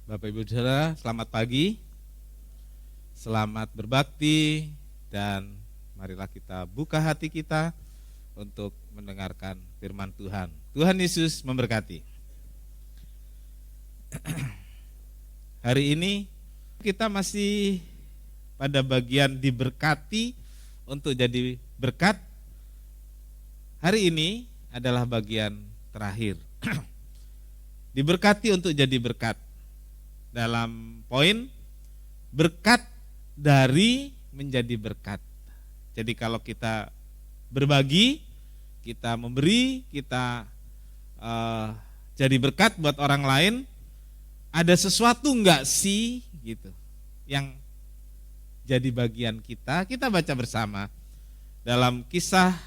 Bapak Ibu Saudara, selamat pagi, selamat berbakti, dan marilah kita buka hati kita untuk mendengarkan firman Tuhan. Tuhan Yesus memberkati. Hari ini kita masih pada bagian diberkati untuk jadi berkat. Hari ini adalah bagian terakhir. Diberkati untuk jadi berkat. Dalam poin berkat dari menjadi berkat. Jadi kalau kita berbagi, kita memberi, kita jadi berkat buat orang lain, ada sesuatu enggak sih gitu yang jadi bagian kita? Kita baca bersama dalam Kisah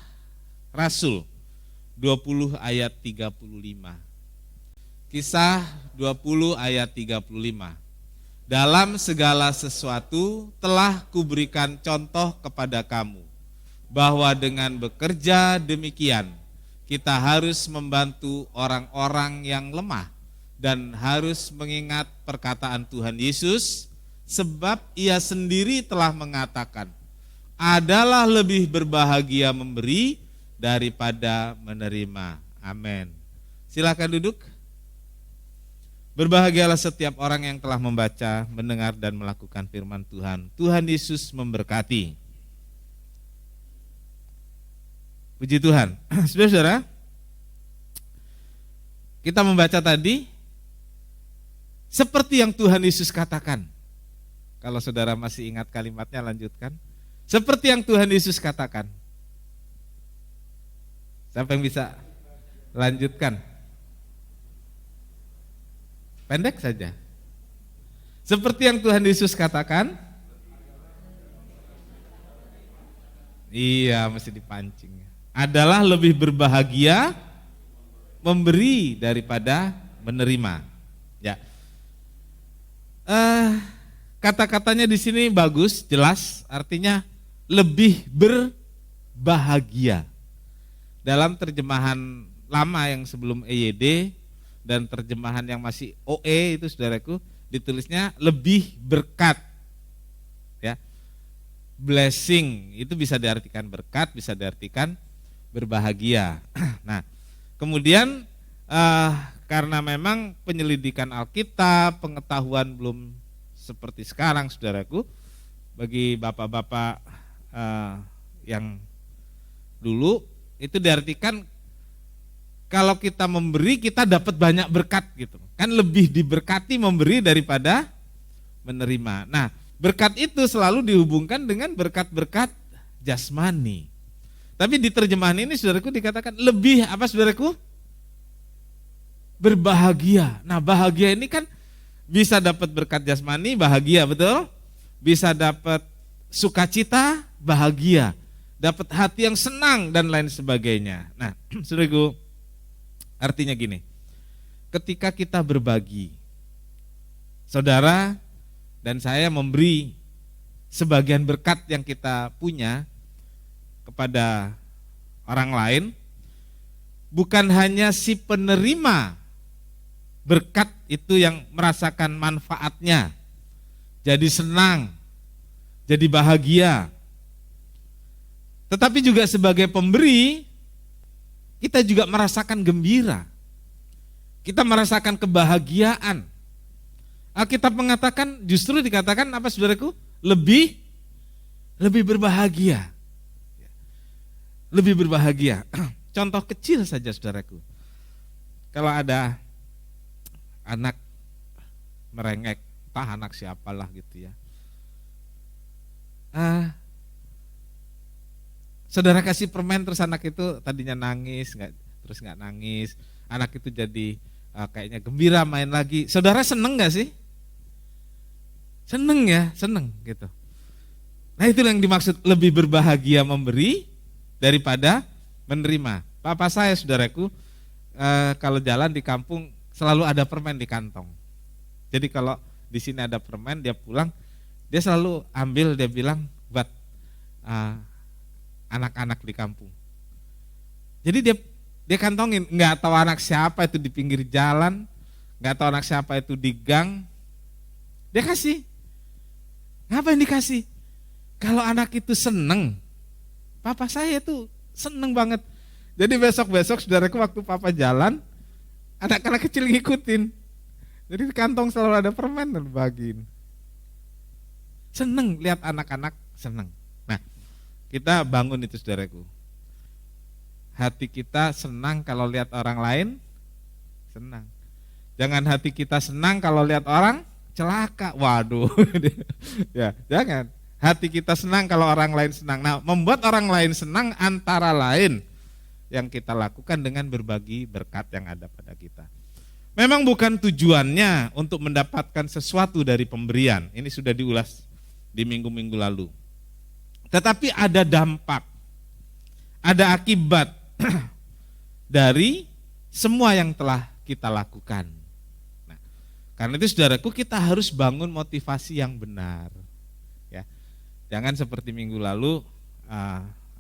Rasul 20 ayat 35. Kisah 20 ayat 35. Dalam segala sesuatu telah kuberikan contoh kepada kamu, bahwa dengan bekerja demikian kita harus membantu orang-orang yang lemah dan harus mengingat perkataan Tuhan Yesus, sebab ia sendiri telah mengatakan, adalah lebih berbahagia memberi daripada menerima. Amin. Silakan duduk. Berbahagialah setiap orang yang telah membaca, mendengar, dan melakukan firman Tuhan. Tuhan Yesus memberkati. Puji Tuhan. Saudara-saudara, kita membaca tadi, seperti yang Tuhan Yesus katakan. Kalau saudara masih ingat kalimatnya, lanjutkan. Seperti yang Tuhan Yesus katakan. Siapa yang bisa lanjutkan? Pendek saja. Seperti yang Tuhan Yesus katakan. Iya, mesti dipancing. Adalah lebih berbahagia memberi daripada menerima. Ya. Kata-katanya di sini bagus, jelas, artinya lebih berbahagia. Dalam terjemahan lama yang sebelum EYD dan terjemahan yang masih OE itu saudaraku, ditulisnya lebih berkat. Ya. Blessing itu bisa diartikan berkat, bisa diartikan berbahagia. Nah, kemudian karena memang penyelidikan Alkitab, pengetahuan belum seperti sekarang saudaraku, bagi bapak-bapak yang dulu itu diartikan kalau kita memberi kita dapat banyak berkat gitu. Kan lebih diberkati memberi daripada menerima. Nah, berkat itu selalu dihubungkan dengan berkat-berkat jasmani. Tapi di terjemahan ini saudaraku dikatakan lebih apa saudaraku? Berbahagia. Nah, bahagia ini kan bisa dapat berkat jasmani, bahagia, betul? Bisa dapat sukacita, bahagia. Dapat hati yang senang dan lain sebagainya. Nah, saudaraku, artinya gini, ketika kita berbagi, saudara dan saya memberi sebagian berkat yang kita punya kepada orang lain, bukan hanya si penerima berkat itu yang merasakan manfaatnya, jadi senang, jadi bahagia, tetapi juga sebagai pemberi, kita juga merasakan gembira. Kita merasakan kebahagiaan. Alkitab mengatakan, justru dikatakan apa saudaraku? Lebih berbahagia. Lebih berbahagia. Contoh kecil saja saudaraku. Kalau ada anak merengek, entah anak siapalah gitu ya. Saudara kasih permen terus anak itu tadinya nangis, terus nggak nangis, anak itu jadi kayaknya gembira main lagi. Saudara seneng nggak sih? Seneng ya, seneng gitu. Nah itu yang dimaksud lebih berbahagia memberi daripada menerima. Papa saya saudaraku kalau jalan di kampung selalu ada permen di kantong. Jadi kalau di sini ada permen dia pulang dia selalu ambil, dia bilang buat anak-anak di kampung. Jadi dia kantongin, nggak tahu anak siapa itu di pinggir jalan, nggak tahu anak siapa itu di gang, Dia kasih. Ngapain dikasih? Kalau anak itu seneng, papa saya tuh seneng banget. Jadi besok-besok saudaraku waktu papa jalan, anak-anak kecil ngikutin. Jadi di kantong selalu ada permen dan bagiin. Seneng lihat anak-anak seneng. Nah, kita bangun itu saudaraku. Hati kita senang kalau lihat orang lain senang. Jangan hati kita senang kalau lihat orang celaka. Waduh. Ya, jangan. Hati kita senang kalau orang lain senang. Nah, membuat orang lain senang antara lain yang kita lakukan dengan berbagi berkat yang ada pada kita. Memang bukan tujuannya untuk mendapatkan sesuatu dari pemberian. Ini sudah diulas di minggu-minggu lalu. Tetapi ada dampak, ada akibat dari semua yang telah kita lakukan. Nah, karena itu saudaraku, kita harus bangun motivasi yang benar. Ya, jangan seperti minggu lalu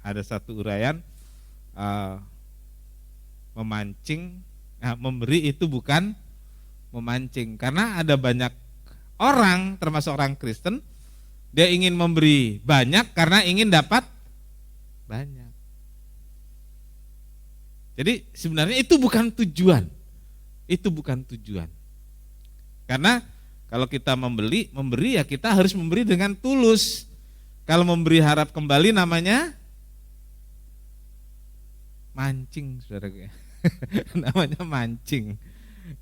ada satu uraian memancing, memberi itu bukan memancing. Karena ada banyak orang, termasuk orang Kristen, dia ingin memberi banyak karena ingin dapat banyak. Jadi sebenarnya itu bukan tujuan. Itu bukan tujuan. Karena kalau kita memberi ya kita harus memberi dengan tulus. Kalau memberi harap kembali namanya mancing, saudaraku ya. Namanya mancing.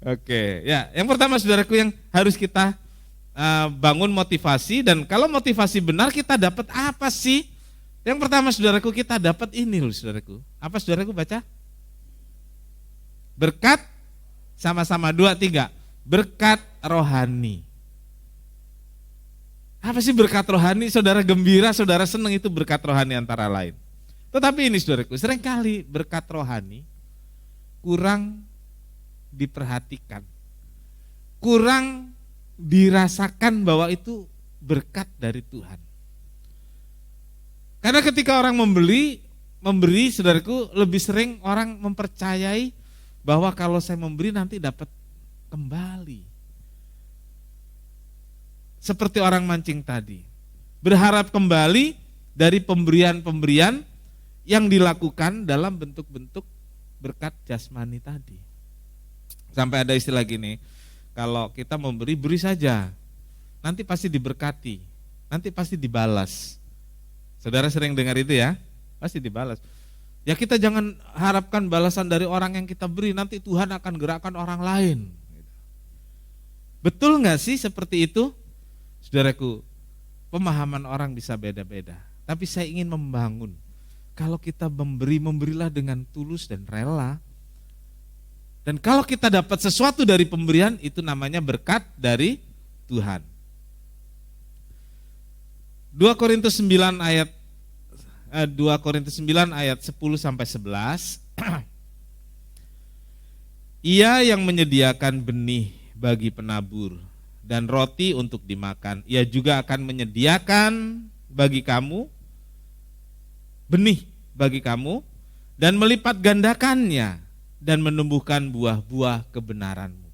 Oke, ya, yang pertama saudaraku yang harus kita bangun motivasi, dan kalau motivasi benar kita dapat apa sih? Yang pertama saudaraku, kita dapat ini loh saudaraku. Apa saudaraku baca? Berkat, sama-sama 2, 3. Berkat rohani. Apa sih berkat rohani? Saudara gembira, saudara senang, itu berkat rohani antara lain. Tetapi ini saudaraku, seringkali berkat rohani kurang diperhatikan. Kurang dirasakan bahwa itu berkat dari Tuhan. Karena ketika orang memberi saudaraku, lebih sering orang mempercayai bahwa kalau saya memberi nanti dapat kembali. Seperti orang mancing tadi, berharap kembali dari pemberian-pemberian yang dilakukan dalam bentuk-bentuk berkat jasmani tadi. Sampai ada istilah gini, kalau kita memberi, beri saja, nanti pasti diberkati, nanti pasti dibalas. Saudara sering dengar itu ya, pasti dibalas. Ya kita jangan harapkan balasan dari orang yang kita beri, nanti Tuhan akan gerakkan orang lain. Betul gak sih seperti itu? Saudaraku, pemahaman orang bisa beda-beda, tapi saya ingin membangun, kalau kita memberi, memberilah dengan tulus dan rela. Dan kalau kita dapat sesuatu dari pemberian, itu namanya berkat dari Tuhan. 2 Korintus 9 ayat 10 sampai 11. Ia yang menyediakan benih bagi penabur dan roti untuk dimakan, ia juga akan menyediakan bagi kamu benih bagi kamu dan melipat gandakannya dan menumbuhkan buah-buah kebenaranmu.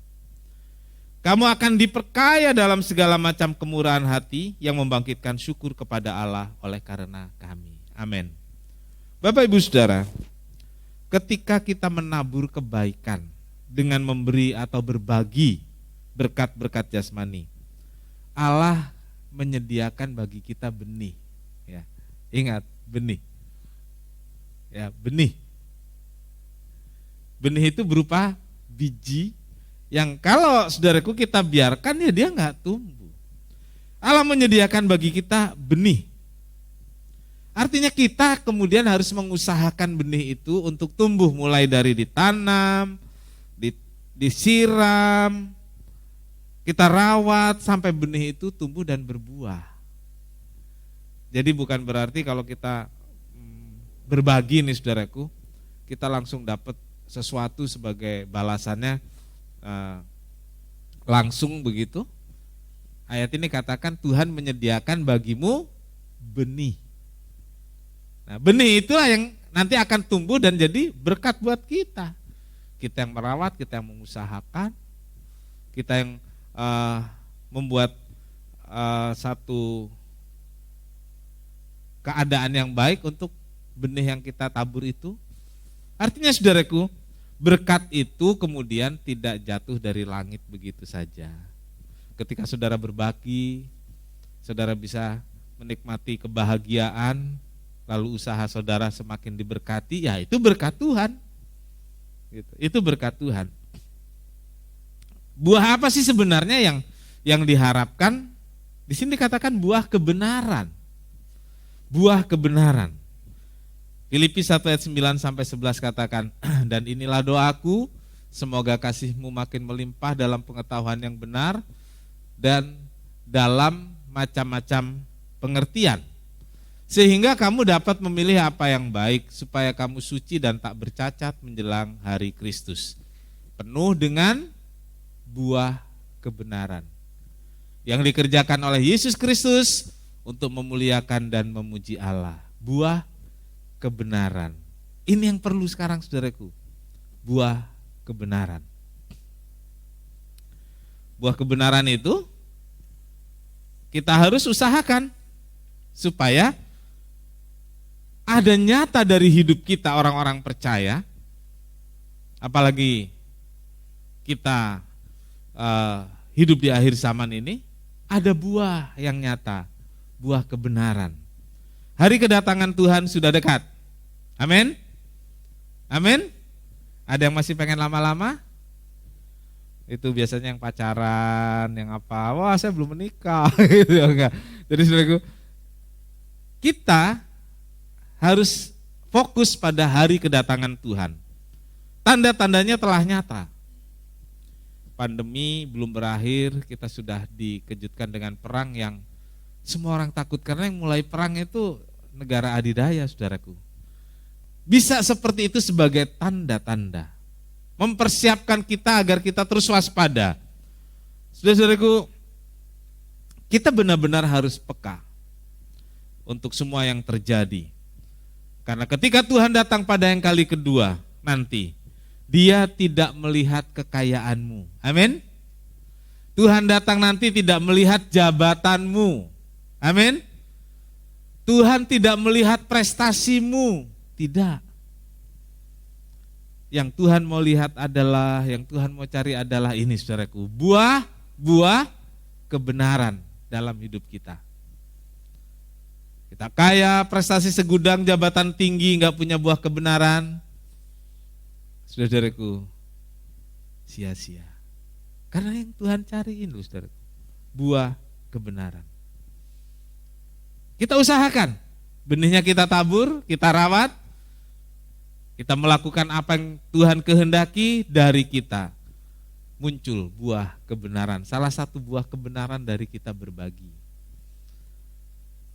Kamu akan diperkaya dalam segala macam kemurahan hati yang membangkitkan syukur kepada Allah oleh karena kami. Amin. Bapak Ibu Saudara, ketika kita menabur kebaikan dengan memberi atau berbagi berkat-berkat jasmani, Allah menyediakan bagi kita benih. Ya, ingat, benih. Ya, benih. Benih itu berupa biji yang kalau saudaraku kita biarkan ya dia nggak tumbuh. Allah menyediakan bagi kita benih. Artinya kita kemudian harus mengusahakan benih itu untuk tumbuh, mulai dari ditanam, disiram, kita rawat sampai benih itu tumbuh dan berbuah. Jadi bukan berarti kalau kita berbagi nih saudaraku, kita langsung dapat sesuatu sebagai balasannya langsung begitu. Ayat ini katakan Tuhan menyediakan bagimu benih. Nah, benih itulah yang nanti akan tumbuh dan jadi berkat buat kita. Kita yang merawat, kita yang mengusahakan, kita yang membuat satu keadaan yang baik untuk benih yang kita tabur itu. Artinya saudaraku, berkat itu kemudian tidak jatuh dari langit begitu saja. Ketika saudara berbagi, saudara bisa menikmati kebahagiaan, lalu usaha saudara semakin diberkati, ya itu berkat Tuhan. Itu berkat Tuhan. Buah apa sih sebenarnya yang diharapkan? Di sini dikatakan buah kebenaran. Buah kebenaran. Filipi 1 ayat 9 sampai 11 katakan, dan inilah doaku, semoga kasihmu makin melimpah dalam pengetahuan yang benar dan dalam macam-macam pengertian, sehingga kamu dapat memilih apa yang baik, supaya kamu suci dan tak bercacat menjelang hari Kristus, penuh dengan buah kebenaran yang dikerjakan oleh Yesus Kristus untuk memuliakan dan memuji Allah. Buah kebenaran. Ini yang perlu sekarang saudaraku. Buah kebenaran. Buah kebenaran itu kita harus usahakan supaya ada nyata dari hidup kita orang-orang percaya, apalagi kita hidup di akhir zaman ini, ada buah yang nyata, buah kebenaran. Hari kedatangan Tuhan sudah dekat. Amin. Amin. Ada yang masih pengen lama-lama? Itu biasanya yang pacaran, yang apa? Wah, saya belum menikah gitu enggak. Jadi saudaraku, kita harus fokus pada hari kedatangan Tuhan. Tanda-tandanya telah nyata. Pandemi belum berakhir, kita sudah dikejutkan dengan perang yang semua orang takut, karena yang mulai perang itu negara adidaya, saudaraku. Bisa seperti itu sebagai tanda-tanda, mempersiapkan kita agar kita terus waspada. Saudara-saudaraku, kita benar-benar harus peka untuk semua yang terjadi. Karena ketika Tuhan datang pada yang kali kedua nanti, Dia tidak melihat kekayaanmu. Amin. Tuhan datang nanti tidak melihat jabatanmu. Amin. Tuhan tidak melihat prestasimu. Tidak. Yang Tuhan mau lihat adalah, yang Tuhan mau cari adalah ini saudaraku, buah kebenaran dalam hidup kita. Kita kaya, prestasi segudang, jabatan tinggi, gak punya buah kebenaran, saudaraku, sia-sia. Karena yang Tuhan cariin loh saudaraku, buah kebenaran. Kita usahakan, benihnya kita tabur, kita rawat, kita melakukan apa yang Tuhan kehendaki dari kita. Muncul buah kebenaran. Salah satu buah kebenaran dari kita berbagi.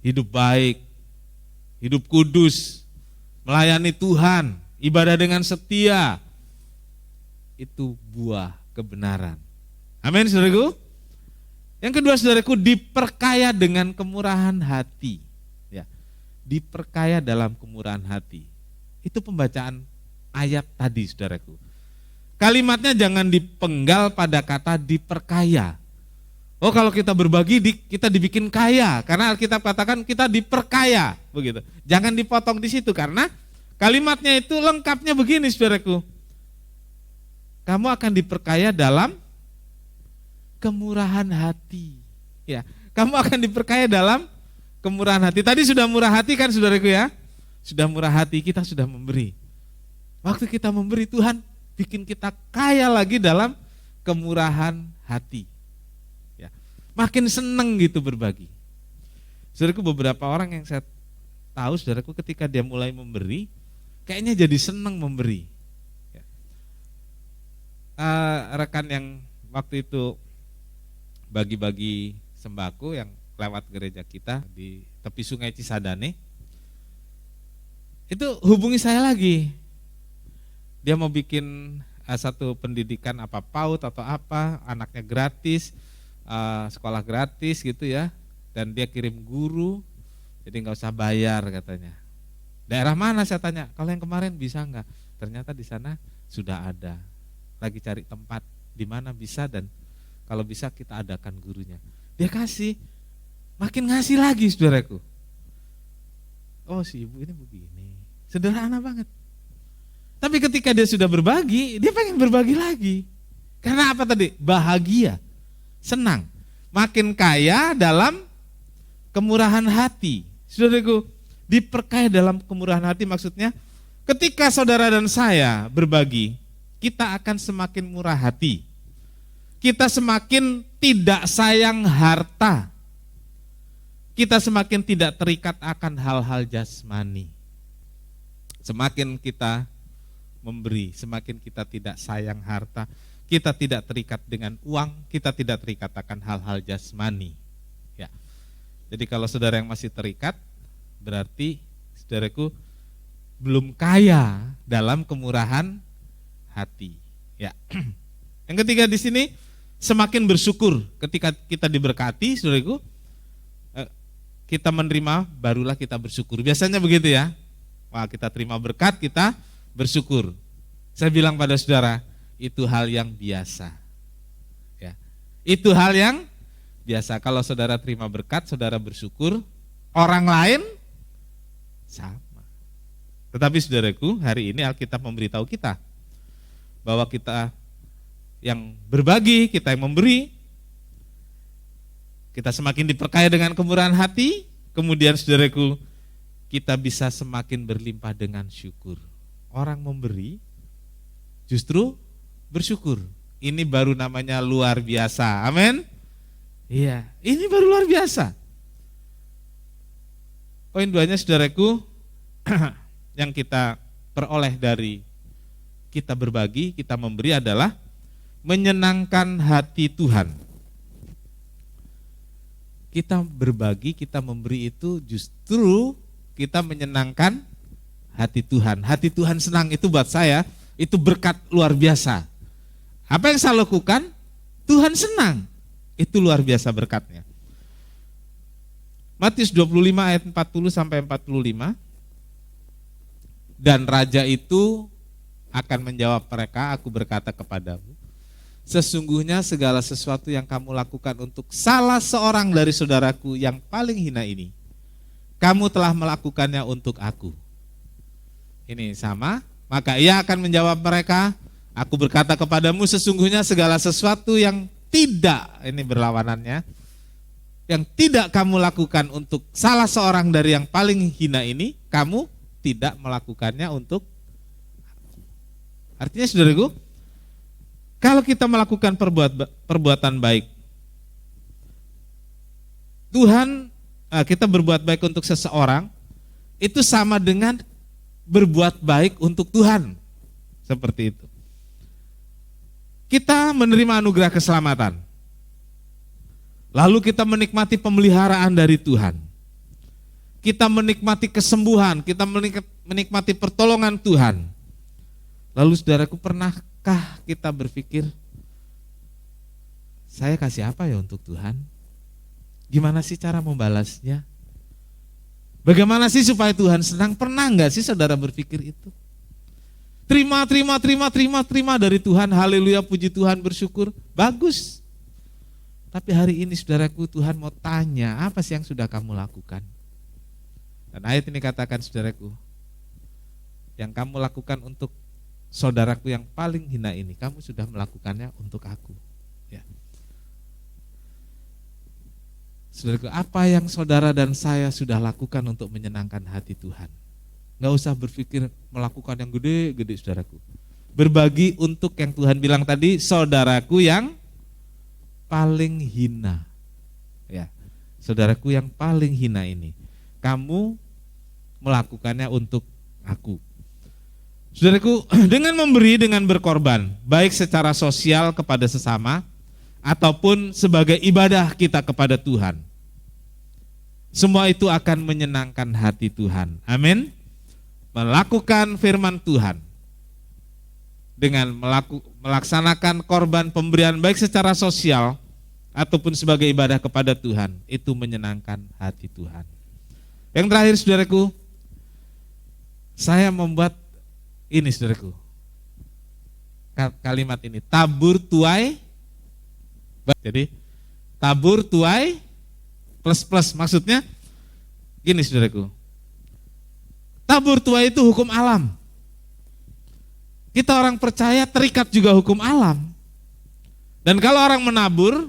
Hidup baik, hidup kudus, melayani Tuhan, ibadah dengan setia. Itu buah kebenaran. Amin saudaraku. Yang kedua saudaraku, diperkaya dengan kemurahan hati. Ya, diperkaya dalam kemurahan hati. Itu pembacaan ayat tadi saudaraku. Kalimatnya jangan dipenggal pada kata diperkaya. Oh, kalau kita berbagi kita dibikin kaya, karena Alkitab katakan kita diperkaya, begitu. Jangan dipotong di situ, karena kalimatnya itu lengkapnya begini saudaraku. Kamu akan diperkaya dalam kemurahan hati. Ya, kamu akan diperkaya dalam kemurahan hati. Tadi sudah murah hati kan saudaraku ya? Sudah murah hati, kita sudah memberi. Waktu kita memberi, Tuhan bikin kita kaya lagi dalam kemurahan hati. Ya, makin seneng gitu berbagi. Saudaraku, beberapa orang yang saya tahu, saudaraku, ketika dia mulai memberi, kayaknya jadi seneng memberi. Ya. Rekan yang waktu itu bagi-bagi sembako yang lewat gereja kita di tepi Sungai Cisadane, itu hubungi saya lagi. Dia mau bikin satu pendidikan apa PAUD atau apa, anaknya gratis, sekolah gratis gitu ya, dan dia kirim guru, jadi nggak usah bayar katanya. Daerah mana saya tanya? Kalau yang kemarin bisa nggak? Ternyata di sana sudah ada. Lagi cari tempat di mana bisa, dan kalau bisa kita adakan gurunya. Dia kasih, makin ngasih lagi saudaraku. Oh si ibu ini begini, sederhana banget. Tapi ketika dia sudah berbagi, dia pengen berbagi lagi. Karena apa tadi? Bahagia, senang, makin kaya dalam kemurahan hati. Saudaraku, diperkaya dalam kemurahan hati maksudnya ketika saudara dan saya berbagi, kita akan semakin murah hati. Kita semakin tidak sayang harta. Kita semakin tidak terikat akan hal-hal jasmani. Semakin kita memberi, semakin kita tidak sayang harta, kita tidak terikat dengan uang, kita tidak terikat akan hal-hal jasmani. Ya. Jadi kalau saudara yang masih terikat, berarti saudaraku belum kaya dalam kemurahan hati. Ya. Yang ketiga di sini semakin bersyukur ketika kita diberkati, saudaraku. Kita menerima, barulah kita bersyukur. Biasanya begitu ya. Wah, kita terima berkat, kita bersyukur. Saya bilang pada saudara, itu hal yang biasa. Ya. Itu hal yang biasa. Kalau saudara terima berkat, saudara bersyukur, orang lain sama. Tetapi saudaraku, hari ini Alkitab memberitahu kita bahwa kita yang berbagi, kita yang memberi, kita semakin diperkaya dengan kemurahan hati, kemudian saudaraku, kita bisa semakin berlimpah dengan syukur. Orang memberi justru bersyukur. Ini baru namanya luar biasa. Amin. Iya, ini baru luar biasa. Poin 2-nya saudaraku, yang kita peroleh dari kita berbagi, kita memberi adalah menyenangkan hati Tuhan. Kita berbagi, kita memberi itu justru kita menyenangkan hati Tuhan. Hati Tuhan senang, itu buat saya, itu berkat luar biasa. Apa yang saya lakukan, Tuhan senang. Itu luar biasa berkatnya. Matius 25 ayat 40 sampai 45. Dan raja itu akan menjawab mereka, aku berkata kepadamu, sesungguhnya segala sesuatu yang kamu lakukan untuk salah seorang dari saudaraku yang paling hina ini, kamu telah melakukannya untuk aku. Ini sama, maka ia akan menjawab mereka, aku berkata kepadamu sesungguhnya segala sesuatu yang tidak, ini berlawanannya, yang tidak kamu lakukan untuk salah seorang dari yang paling hina ini, kamu tidak melakukannya untuk aku. Artinya saudaraku, kalau kita melakukan perbuatan baik, Tuhan, kita berbuat baik untuk seseorang, itu sama dengan berbuat baik untuk Tuhan. Seperti itu. Kita menerima anugerah keselamatan. Lalu kita menikmati pemeliharaan dari Tuhan. Kita menikmati kesembuhan, kita menikmati pertolongan Tuhan. Lalu saudaraku, pernahkah kita berpikir, saya kasih apa ya untuk Tuhan? Gimana sih cara membalasnya? Bagaimana sih supaya Tuhan senang? Pernah enggak sih saudara berpikir itu? Terima dari Tuhan, haleluya, puji Tuhan, bersyukur, bagus. Tapi hari ini saudaraku, Tuhan mau tanya, apa sih yang sudah kamu lakukan? Dan ayat ini katakan saudaraku, yang kamu lakukan untuk saudaraku yang paling hina ini, kamu sudah melakukannya untuk aku. Ya. Saudaraku, apa yang saudara dan saya sudah lakukan untuk menyenangkan hati Tuhan? Nggak usah berpikir melakukan yang gede-gede saudaraku. Berbagi untuk yang Tuhan bilang tadi, saudaraku yang paling hina. Ya, saudaraku yang paling hina ini, kamu melakukannya untuk aku. Saudaraku, dengan memberi, dengan berkorban, baik secara sosial kepada sesama, ataupun sebagai ibadah kita kepada Tuhan, semua itu akan menyenangkan hati Tuhan. Amin. Melakukan firman Tuhan, dengan melaksanakan korban pemberian baik secara sosial, ataupun sebagai ibadah kepada Tuhan, itu menyenangkan hati Tuhan. Yang terakhir saudaraku, saya membuat ini saudaraku, kalimat ini, tabur tuai. Jadi tabur tuai plus. Maksudnya gini saudaraku, tabur tuai itu hukum alam. Kita orang percaya terikat juga hukum alam. Dan kalau orang menabur,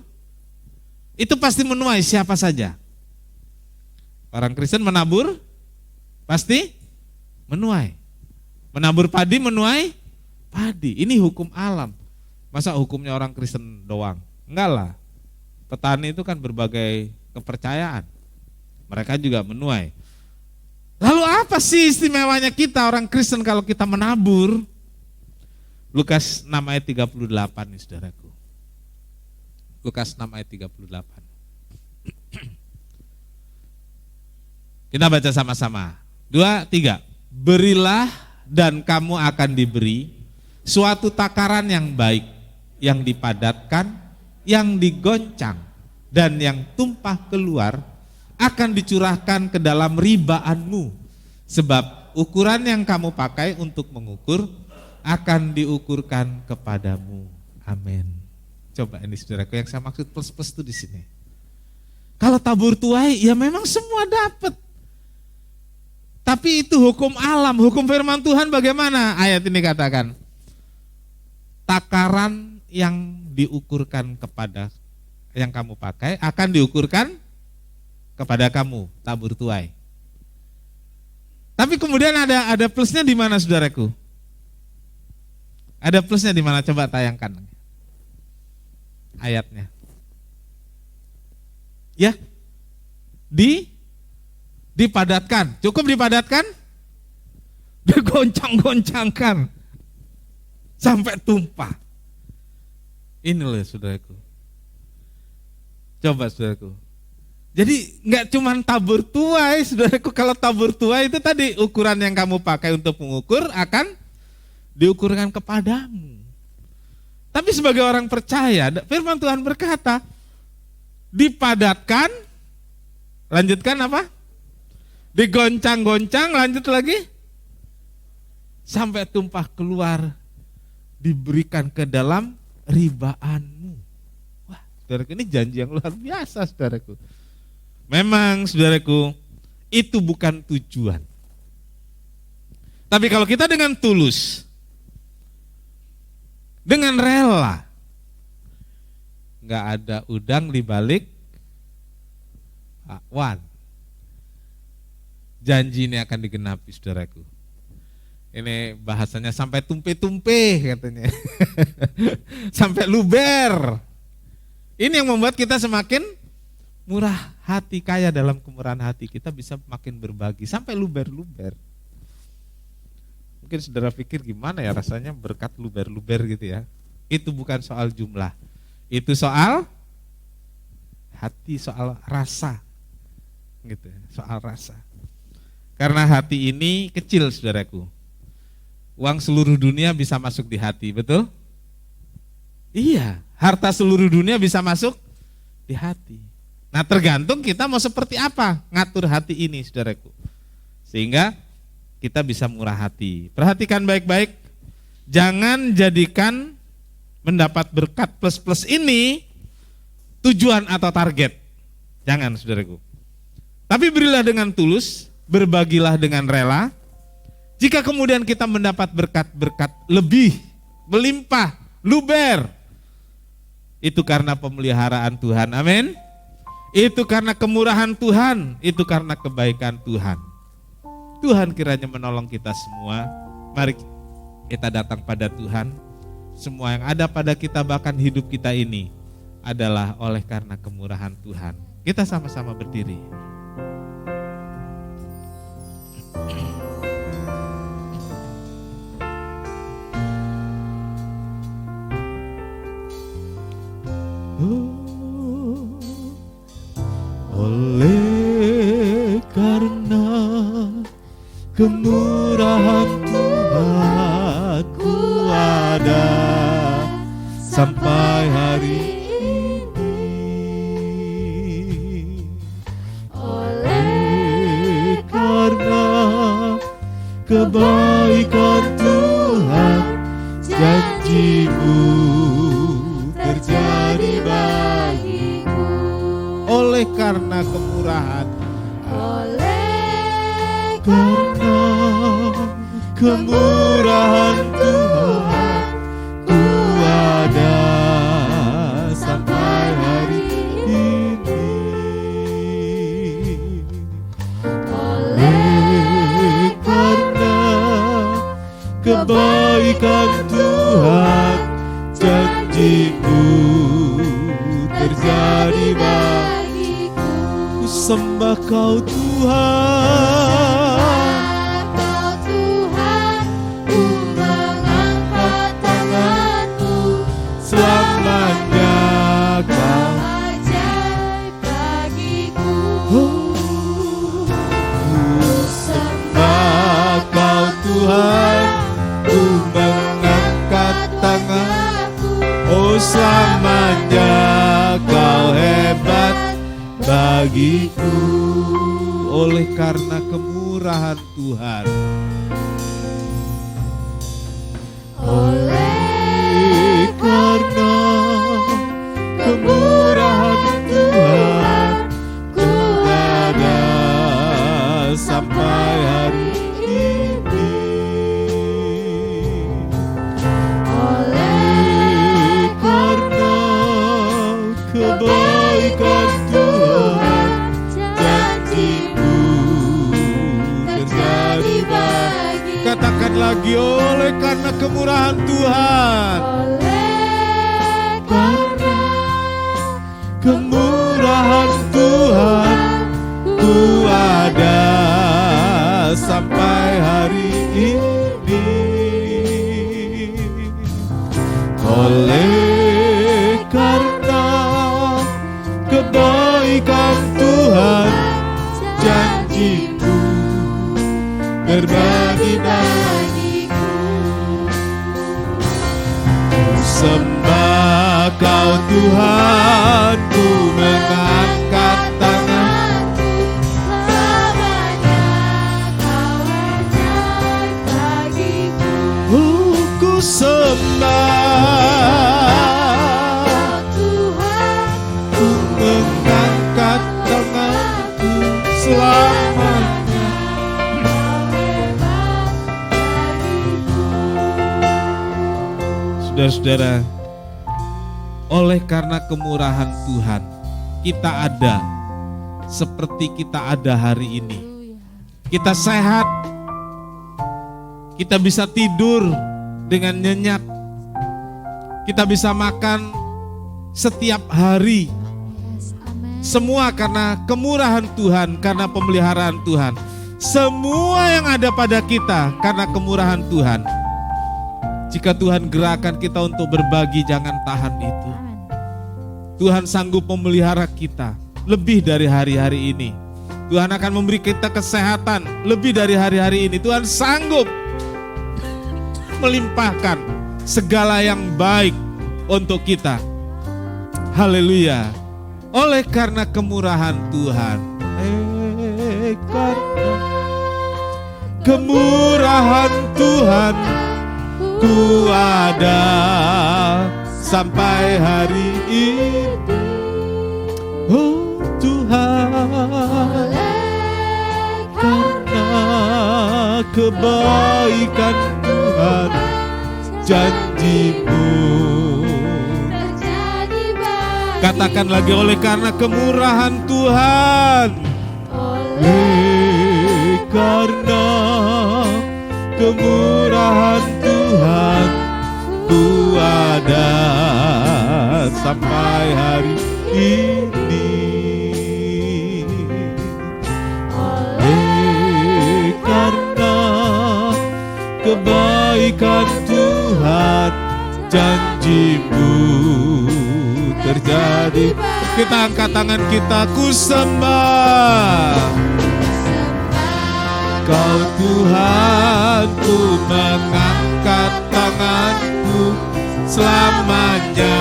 itu pasti menuai siapa saja. Orang Kristen menabur, pasti menuai. Menabur padi, menuai padi. Ini hukum alam. Masa hukumnya orang Kristen doang? Enggak lah. Petani itu kan berbagai kepercayaan. Mereka juga menuai. Lalu apa sih istimewanya kita orang Kristen kalau kita menabur? Lukas 6 ayat 38 nih saudaraku. Lukas 6 ayat 38. Kita baca sama-sama. 2, 3. Berilah dan kamu akan diberi suatu takaran yang baik, yang dipadatkan, yang digoncang, dan yang tumpah keluar akan dicurahkan ke dalam ribaanmu. Sebab ukuran yang kamu pakai untuk mengukur akan diukurkan kepadamu. Amin. Coba ini saudaraku, yang saya maksud plus-plus itu di sini. Kalau tabur tuai, ya memang semua dapat. Tapi itu hukum alam, hukum firman Tuhan bagaimana? Ayat ini katakan, takaran yang diukurkan kepada yang kamu pakai akan diukurkan kepada kamu, tabur tuai. Tapi kemudian ada plusnya di mana saudaraku? Ada plusnya di mana? Coba tayangkan ayatnya. Ya, dipadatkan. Cukup dipadatkan? Digoncang-goncangkan sampai tumpah. Ini loh saudaraku. Coba saudaraku. Jadi enggak cuma tabur tuai saudaraku. Kalau tabur tuai itu tadi ukuran yang kamu pakai untuk mengukur akan diukurkan kepadamu. Tapi sebagai orang percaya, firman Tuhan berkata, dipadatkan, lanjutkan apa? Digoncang-goncang, lanjut lagi, sampai tumpah keluar, diberikan ke dalam ribaanmu. Wah, saudaraku, ini janji yang luar biasa, saudaraku. Memang, saudaraku, itu bukan tujuan. Tapi kalau kita dengan tulus, dengan rela, nggak ada udang di balik bakwan. Janji ini akan digenapi, saudaraku. Ini bahasanya sampai tumpe-tumpe katanya. Sampai luber. Ini yang membuat kita semakin murah hati, kaya dalam kemurahan hati. Kita bisa makin berbagi sampai luber-luber. Mungkin saudara pikir gimana ya rasanya berkat luber-luber gitu ya. Itu bukan soal jumlah. Itu soal hati, soal rasa. Gitu ya, soal rasa. Karena hati ini kecil saudaraku. Uang seluruh dunia bisa masuk di hati, betul? Iya, harta seluruh dunia bisa masuk di hati. Nah tergantung kita mau seperti apa ngatur hati ini saudaraku. Sehingga kita bisa murah hati. Perhatikan baik-baik, jangan jadikan mendapat berkat plus-plus ini tujuan atau target. Jangan saudaraku. Tapi berilah dengan tulus, berbagilah dengan rela. Jika kemudian kita mendapat berkat-berkat lebih, melimpah, luber, itu karena pemeliharaan Tuhan, amin. Itu karena kemurahan Tuhan, itu karena kebaikan Tuhan. Tuhan kiranya menolong kita semua. Mari kita datang pada Tuhan. Semua yang ada pada kita, bahkan hidup kita ini, adalah oleh karena kemurahan Tuhan. Kita sama-sama berdiri. Oleh karena kemurahan Tuhan ku ada sampai hari ini. Oleh karena kebaikan Tuhan, janji-Mu terjadi bagiku. Oleh karena karena kemurahan, Oleh karena kemurahan Tuhan, ku ada sampai hari ini. Oleh karena kebaikan Tuhan, janji-Mu terjadi bagiku. Ku sembah Kau Tuhan, Kau Tuhan, ku mengangkat tanganku, selamanya Kau ajaib bagiku. Ku sembah Kau Tuhan, ku mengangkat tangan. Oh selamanya Kau hebat bagiku. oleh karena kemurahan Tuhan. Oleh karena kemurahan Tuhan, ku ada sampai hari ini. Oleh karena kebaikan Tuhan, janji-Mu terjadi bagiku. Katakan lagi, oleh karena kemurahan Tuhan. Oleh Karena kemurahan Tuhan, ku ada sampai hari ini. Oleh karena kebaikan Tuhan, janji-Mu berbagi bagiku. Sembah Kau Tuhan, ku mengangkat tangan. selamanya Kau ajaib bagiku. Ku sembah Kau Tuhan, ku mengangkat tanganku selamanya. Kau hebat bagiku. Saudara-saudara, oleh karena kemurahan Tuhan, kita ada seperti kita ada hari ini. Kita sehat, kita bisa tidur dengan nyenyak, kita bisa makan setiap hari. Yes, amen. Semua karena kemurahan Tuhan, karena pemeliharaan Tuhan. Semua yang ada pada kita karena kemurahan Tuhan. Jika Tuhan gerakan kita untuk berbagi, jangan tahan itu. Amen. Tuhan sanggup memelihara kita lebih dari hari-hari ini. Tuhan akan memberi kita kesehatan lebih dari hari-hari ini. Tuhan sanggup melimpahkan segala yang baik untuk kita. Haleluya. Oleh karena kemurahan Tuhan. Karena kemurahan Tuhan, ku ada sampai hari ini. Oh Tuhan, karena kebaikan Tuhan, janji-Mu. Terjadi bagiku. Katakan lagi, oleh karena kemurahan Tuhan. Oleh karena kemurahan Tuhan, ku ada sampai hari ini. Oleh karena kebaikan Tuhan, janji-Mu terjadi. Kita angkat tangan kita, ku sembah Kau Tuhan, ku mengangkat tanganku, selamanya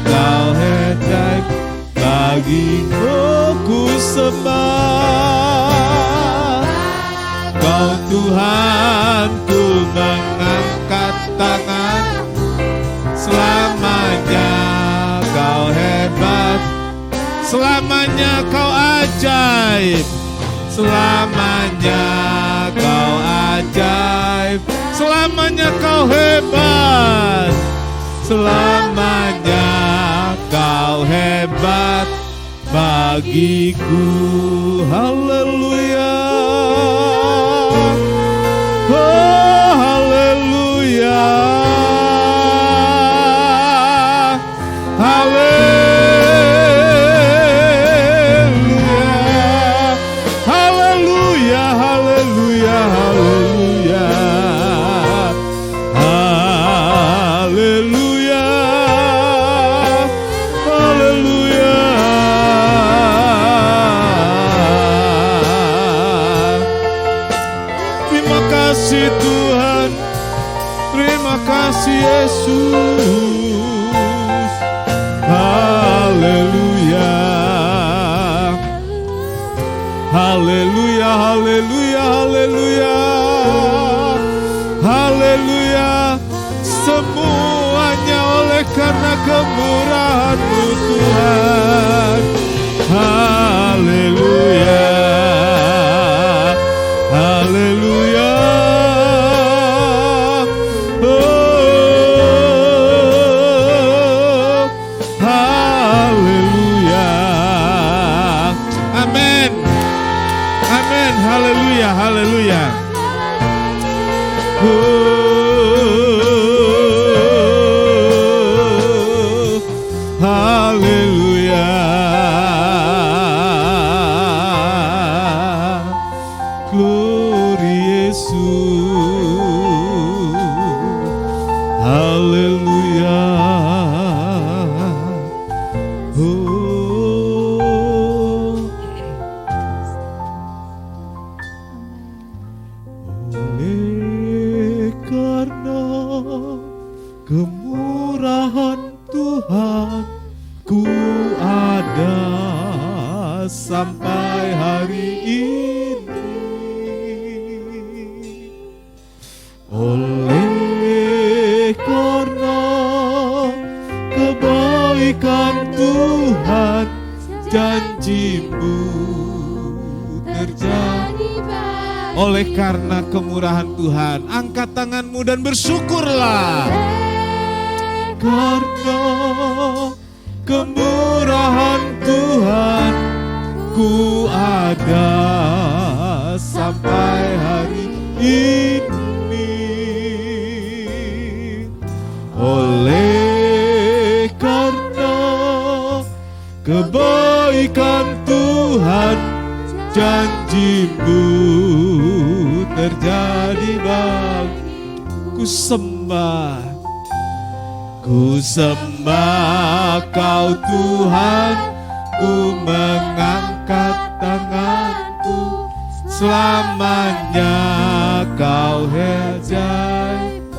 Kau ajaib bagiku. Ku sembah Kau Tuhan, ku mengangkat tanganku, selamanya Kau hebat. Selamanya kau ajaib, selamanya kau ajaib, selamanya kau hebat, selamanya kau hebat bagiku. Haleluya, oh haleluya, haleluya, haleluya, haleluya, haleluya, haleluya, haleluya. Terima kasih Tuhan, terima kasih Yesus. Haleluya, haleluya, haleluya, haleluya, haleluya. Semuanya oleh karena kemurahan-Mu Tuhan. Haleluya, haleluya. Oh, haleluya. Amin. Amin. Haleluya, haleluya. Oh, haleluya. Glory Yesus. Haleluya. Oh, oleh karena kemurahan Tuhan, ku ada sampai hari ini. Oleh karena kebaikan Tuhan, janji-Mu terjadi. Oleh karena kemurahan Tuhan, angkat tanganmu dan bersyukurlah. Karena kemurahan Tuhan, ku ada sampai hari ini. Oleh karena kebaikan Tuhan, janji-Mu terjadi bagiku. Ku sembah Kau Tuhan, ku mengangkat tanganku, selamanya Kau ajaib.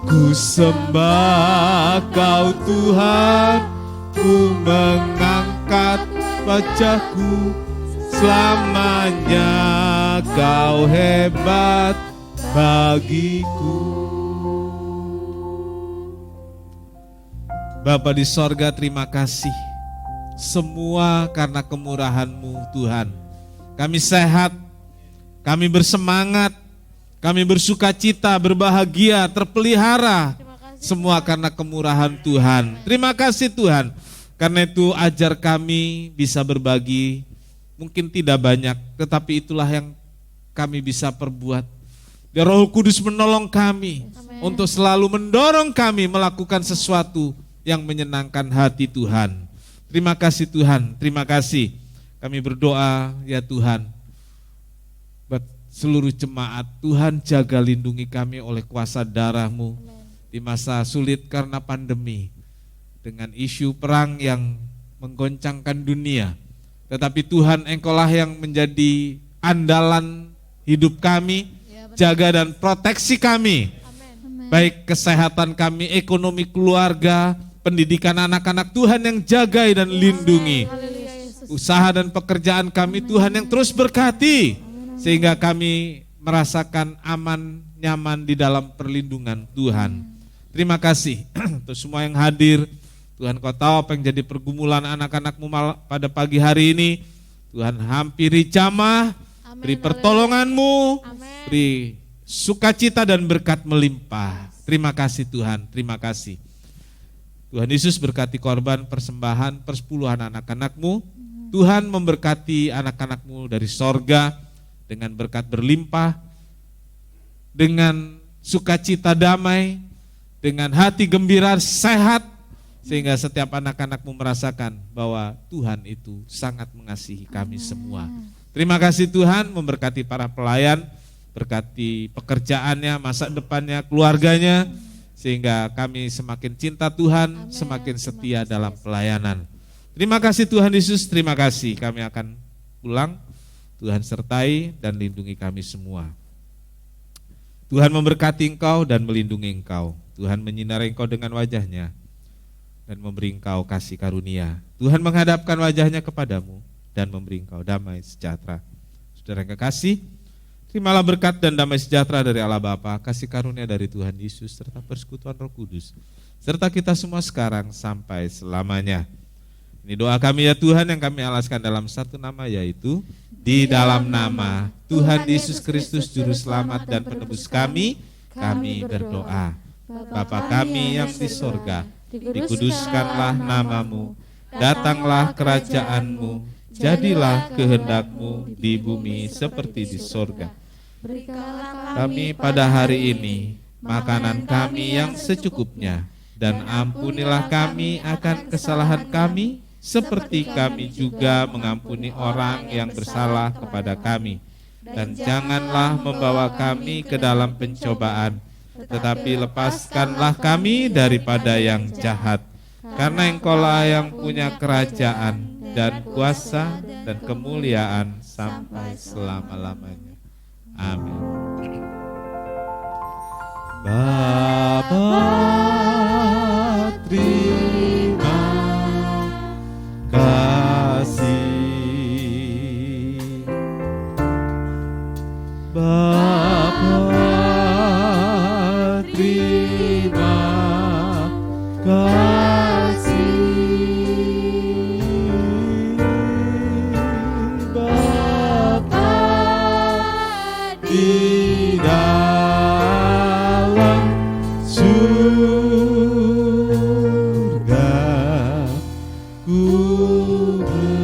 Ku sembah Kau Tuhan, ku mengangkat wajahku, selamanya Kau hebat bagiku. Bapa di sorga, terima kasih semua karena kemurahan-Mu Tuhan. Kami sehat, kami bersemangat, kami bersuka cita, berbahagia, terpelihara, semua karena kemurahan Tuhan. Terima kasih Tuhan, karena itu ajar kami bisa berbagi, mungkin tidak banyak, tetapi itulah yang kami bisa perbuat. Biar Roh Kudus menolong kami untuk selalu mendorong kami melakukan sesuatu yang menyenangkan hati Tuhan. Terima kasih Tuhan, terima kasih. Kami berdoa ya Tuhan, buat seluruh jemaat, Tuhan jaga lindungi kami oleh kuasa darah-Mu di masa sulit karena pandemi, dengan isu perang yang menggoncangkan dunia. Tetapi Tuhan, Engkaulah yang menjadi andalan hidup kami, jaga dan proteksi kami, baik kesehatan kami, ekonomi keluarga, pendidikan anak-anak, Tuhan yang jaga dan lindungi. Usaha dan pekerjaan kami, Tuhan yang terus berkati, sehingga kami merasakan aman, nyaman di dalam perlindungan Tuhan. Terima kasih untuk semua yang hadir, Tuhan Kau tahu apa yang jadi pergumulan anak-anak-Mu pada pagi hari ini. Tuhan hampiri jamah, Amin. beri pertolongan-Mu, Amin. beri sukacita dan berkat melimpah. Terima kasih Tuhan, terima kasih. Tuhan Yesus berkati korban persembahan persepuluhan anak-anak-Mu. Tuhan memberkati anak-anak-Mu dari sorga dengan berkat berlimpah, dengan sukacita damai, dengan hati gembira sehat, sehingga setiap anak-anak-Mu merasakan bahwa Tuhan itu sangat mengasihi kami semua. Terima kasih Tuhan, memberkati para pelayan, berkati pekerjaannya, masa depannya, keluarganya, sehingga kami semakin cinta Tuhan, semakin setia dalam pelayanan. Terima kasih Tuhan Yesus, terima kasih. Kami akan pulang, Tuhan sertai dan lindungi kami semua. Tuhan memberkati engkau dan melindungi engkau. Tuhan menyinari engkau dengan wajah-Nya dan memberi engkau kasih karunia. Tuhan menghadapkan wajah-Nya kepadamu dan memberi engkau damai sejahtera. Saudara yang kekasih, terimalah berkat dan damai sejahtera dari Allah Bapa, kasih karunia dari Tuhan Yesus, serta persekutuan Roh Kudus, serta kita semua sekarang sampai selamanya. Ini doa kami ya Tuhan yang kami alaskan dalam satu nama, yaitu di dalam nama Tuhan Yesus Kristus Juru Selamat dan Penebus kami berdoa. Bapa kami yang di sorga, dikuduskanlah namamu, datanglah kerajaan-Mu, jadilah kehendak-Mu di bumi seperti di sorga. Kami pada hari ini makanan kami yang secukupnya, dan ampunilah kami akan kesalahan kami, seperti kami juga mengampuni orang yang bersalah kepada kami. Dan janganlah membawa kami ke dalam pencobaan, tetapi lepaskanlah kami daripada yang jahat. Karena Engkaulah yang punya kerajaan dan kuasa dan kemuliaan sampai selama-lamanya. Amin. Bapa, terima kasih. Bapa, terima kasih. Bapa di dalam surga, ku berterima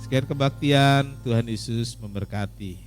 Sekian kebaktian, Tuhan Yesus memberkati.